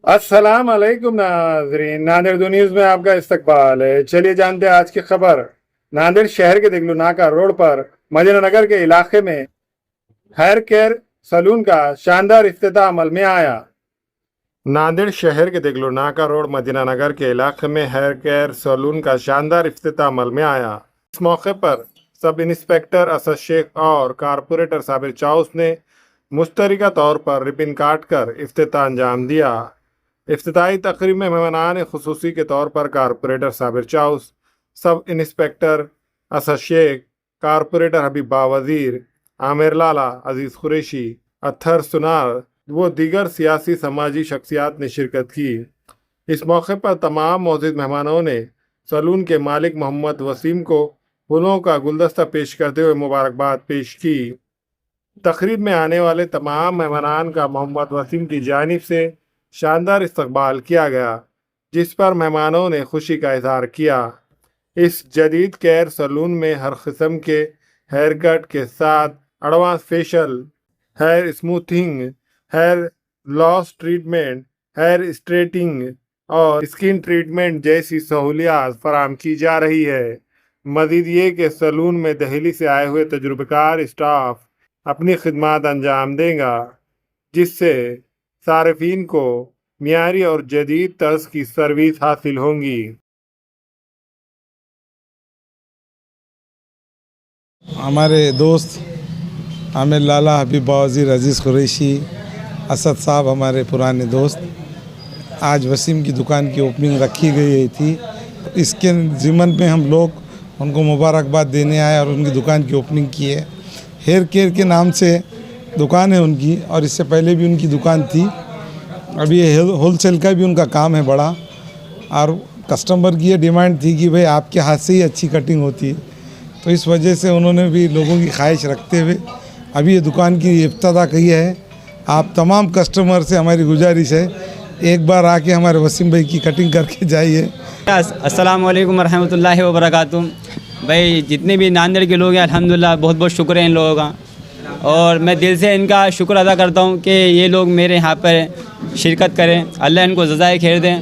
अस्सलाम वालेकुम नाज़रीन, नांदेड़ दो न्यूज़ में आपका इस्तकबाल है। चलिए जानते हैं आज की खबर। नांदेड़ शहर के देगलू नाका रोड पर मदीना नगर के इलाके में हेयर केयर सलून का शानदार इफ्तिताह अमल में आया। नांदेड़ शहर के देगलू नाका रोड मदीना नगर के इलाके में हेयर केयर सलून का शानदार इफ्तिताह अमल में आया। इस मौके पर सब इंस्पेक्टर असद शेख और कारपोरेटर साबिर चाउस ने मुश्तरका तौर पर रिबन काट कर इफ्तिताह अंजाम दिया। इफ्तिताही तकरीब में मेहमानान खुसूसी के तौर पर corporator Sabir Chaus, sub inspector Asad Sheikh, corporator Habiba Wazir, Aamir लाला, अजीज़ कुरैशी, अत्थर सुनार व दीगर सियासी समाजी शख्सियात ने शिरकत की। इस मौके पर तमाम मौजूद मेहमानों ने सलून के मालिक मोहम्मद वसीम को फूलों का गुलदस्ता पेश करते हुए मुबारकबाद पेश की। तकरीब में आने वाले तमाम मेहमानान का मोहम्मद वसीम की जानिब से शानदार इस्तकबाल किया गया, जिस पर मेहमानों ने खुशी का इजहार किया। इस जदीद केयर सलून में हर किस्म के हेयर कट के साथ advance facial, hair smoothing, hair loss treatment, hair straightening और स्किन ट्रीटमेंट जैसी सहूलियात फराम की जा रही है। मजीद ये कि सलून में दिल्ली से आए हुए तजुर्बेकार स्टाफ अपनी खिदमत अंजाम देगा, जिससे सारिफीन को मियारी और जदीद तर्ज की सर्विस हासिल होंगी। हमारे दोस्त आमिर लाला, हबीबा वजीर, अजीज़ कुरैशी, असद साहब हमारे पुराने दोस्त, आज वसीम की दुकान की ओपनिंग रखी गई थी। इसके ज़िमन में हम लोग उनको मुबारकबाद देने आए और उनकी दुकान की ओपनिंग की है। हेयर केयर के नाम से दुकान है उनकी, और इससे पहले भी उनकी दुकान थी। अभी ये होलसेल का भी उनका काम है बड़ा, और कस्टमर की ये डिमांड थी कि भाई आपके हाथ से ही अच्छी कटिंग होती है, तो इस वजह से उन्होंने भी लोगों की ख्वाहिश रखते हुए अभी ये दुकान की इफ्तिताह की है। आप तमाम कस्टमर से हमारी गुजारिश है, एक बार आके हमारे वसीम भाई की कटिंग करके जाइए। अस्सलाम वालेकुम रहमतुल्लाहि व बरकातुहू। भाई जितने भी नांदेड़ के लोग हैं, अल्हम्दुलिल्लाह बहुत बहुत शुक्र है इन लोगों का, और मैं दिल से इनका शुक्र अदा करता हूँ कि ये लोग मेरे यहाँ पर शिरकत करें। अल्लाह इनको जज़ाए खैर दें।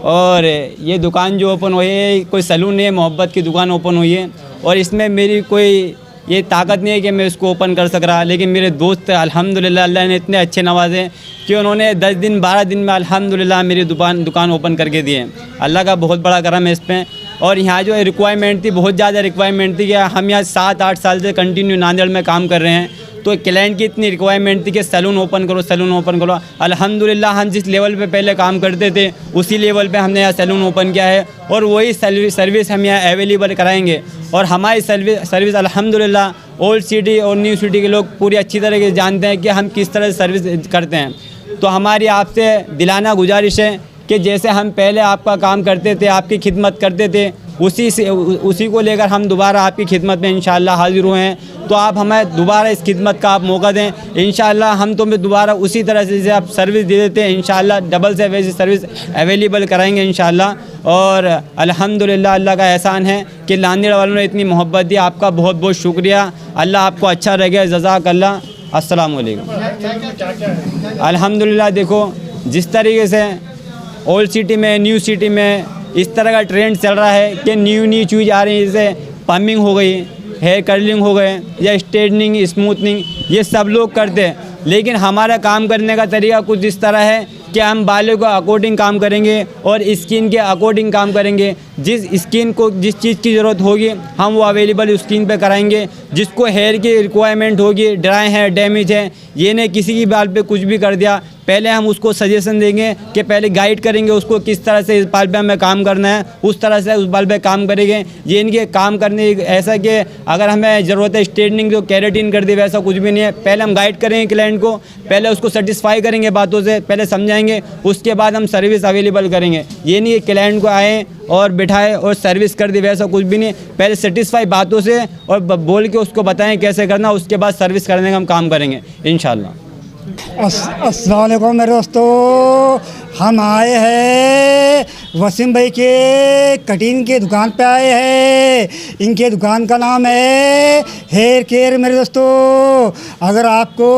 और ये दुकान जो ओपन हुई है, कोई सलून नहीं है, मोहब्बत की दुकान ओपन हुई है, और इसमें मेरी कोई ये ताकत नहीं है कि मैं इसको ओपन कर सक रहा, लेकिन मेरे दोस्त अल्हम्दुलिल्लाह अल्लाह ने इतने अच्छे नवाजे कि उन्होंने 10 दिन 12 दिन में अल्हम्दुलिल्लाह मेरी दुकान ओपन करके दिए। अल्लाह का बहुत बड़ा करम है इस पर। और यहाँ जो रिक्वायरमेंट थी, बहुत ज़्यादा रिक्वायरमेंट थी कि हम यहाँ 7-8 साल से कंटिन्यू नांदेड़ में काम कर रहे हैं, तो क्लाइंट की इतनी रिक्वायरमेंट थी कि सलून ओपन करो, सलून ओपन करो। अल्हम्दुलिल्लाह हम जिस लेवल पे पहले काम करते थे, उसी लेवल पे हमने यहाँ सलून ओपन किया है, और वही सर्विस हम यहाँ अवेलेबल कराएंगे। और हमारी सर्विस अल्हम्दुलिल्लाह ओल्ड सिटी और न्यू सिटी के लोग पूरी अच्छी तरह से जानते हैं कि हम किस तरह से सर्विस करते हैं। तो हमारी आपसे दिलाना गुजारिश है कि जैसे हम पहले आपका काम करते थे, आपकी खिदमत करते थे, उसी को लेकर हम दोबारा आपकी खिदमत में इंशाअल्लाह हाजिर हुए हैं। तो आप हमें दोबारा इस खिदमत का आप मौका दें। इंशाअल्लाह हम तुम्हें दोबारा उसी तरह से जैसे आप सर्विस दे देते हैं, इंशाअल्लाह डबल से वैसी सर्विस अवेलेबल कराएंगे इंशाअल्लाह। और अल्हम्दुलिल्लाह अल्लाह का एहसान है कि नांदेड़ वालों ने इतनी मोहब्बत दी। आपका बहुत बहुत शुक्रिया। अल्लाह आपको अच्छा रखे, जज़ाकल्लाह। अस्सलाम वालेकुम। अल्हम्दुलिल्लाह देखो, जिस तरीके से ओल्ड सिटी में, न्यू सिटी में इस तरह का ट्रेंड चल रहा है कि न्यू चीज़ आ रही है, जैसे पम्पिंग हो गई, हेयर कर्लिंग हो गए, या स्ट्रेटनिंग, स्मूथनिंग, ये सब लोग करते हैं। लेकिन हमारा काम करने का तरीका कुछ इस तरह है कि हम बालों को अकॉर्डिंग काम करेंगे और स्किन के अकॉर्डिंग काम करेंगे। जिस स्किन को जिस चीज़ की ज़रूरत होगी हम वो अवेलेबल स्किन पे कराएंगे। जिसको हेयर की रिक्वायरमेंट होगी, ड्राई है, डैमेज है, ये नहीं किसी की बाल पे कुछ भी कर दिया, पहले हम उसको सजेशन देंगे कि पहले गाइड करेंगे उसको किस तरह से इस बाल पे हमें काम करना है, उस तरह से उस बाल पे काम करेंगे। ये इनके काम करने ऐसा कि अगर हमें ज़रूरत है स्ट्रेटनिंग तो केराटिन कर दे, वैसा कुछ भी नहीं है। पहले हम गाइड करेंगे क्लाइंट को, पहले उसको सेटिस्फाई करेंगे बातों से, पहले समझाएंगे, उसके बाद हम सर्विस अवेलेबल करेंगे। ये नहीं कि क्लाइंट को आए और बिठाए और सर्विस कर दी, वैसा कुछ भी नहीं। पहले सेटिस्फाई बातों से और बोल के उसको बताएं कैसे करना, उसके बाद सर्विस करने का हम काम करेंगे इंशाल्लाह। अस्सलाम वालेकुम मेरे दोस्तों, हम आए हैं वसीम भाई के कटिंग के दुकान पे आए हैं। इनके दुकान का नाम है हेयर केयर। मेरे दोस्तों, अगर आपको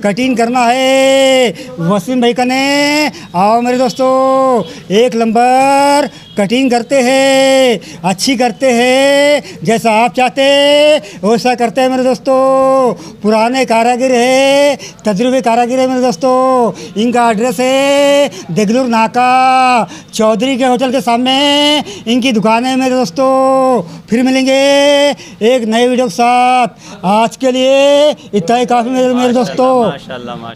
कटिंग करना है वसीम भाई का ने आओ मेरे दोस्तों। एक नंबर कटिंग करते हैं, अच्छी करते हैं, जैसा आप चाहते वैसा करते हैं मेरे दोस्तों। पुराने कारीगर है, तजुर्बे कारीगर है मेरे दोस्तों। इनका एड्रेस है देगलूर नाका चौधरी के होटल के सामने इनकी दुकान है मेरे दोस्तों। फिर मिलेंगे एक नए वीडियो के साथ। आज के लिए इतना ही काफ़ी मेरे दोस्तों। माशाल्लाह माशाल्लाह।